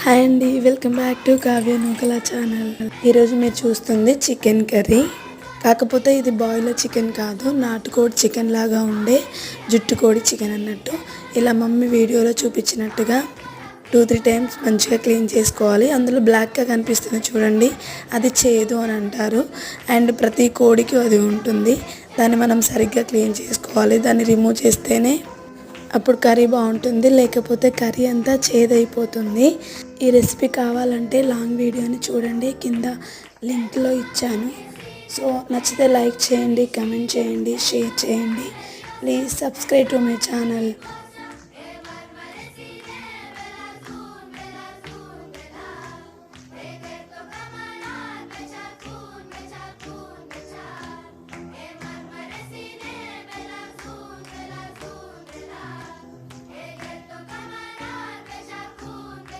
Hi అండి, welcome back to Kavya Nukala channel. ఈరోజు మీరు చూస్తుంది చికెన్ కర్రీ. కాకపోతే ఇది బాయిలర్ చికెన్ కాదు, నాటుకోడి చికెన్ లాగా ఉండే జుట్టుకోడి చికెన్ అన్నట్టు. ఇలా మమ్మీ వీడియోలో చూపించినట్టుగా 2-3 టైమ్స్ మంచిగా క్లీన్ చేసుకోవాలి. అందులో బ్లాక్గా కనిపిస్తుంది చూడండి, అది చేదు అని అంటారు. అండ్ ప్రతి కోడికి అది ఉంటుంది. దాన్ని మనం సరిగ్గా క్లీన్ చేసుకోవాలి. దాన్ని రిమూవ్ చేస్తేనే అప్పుడు కర్రీ బాగుంటుంది, లేకపోతే కర్రీ అంతా చేదైపోతుంది. ఈ రెసిపీ కావాలంటే లాంగ్ వీడియోని చూడండి, కింద లింక్లో ఇచ్చాను. సో నచ్చితే లైక్ చేయండి, కమెంట్ చేయండి, షేర్ చేయండి. Please subscribe to my channel.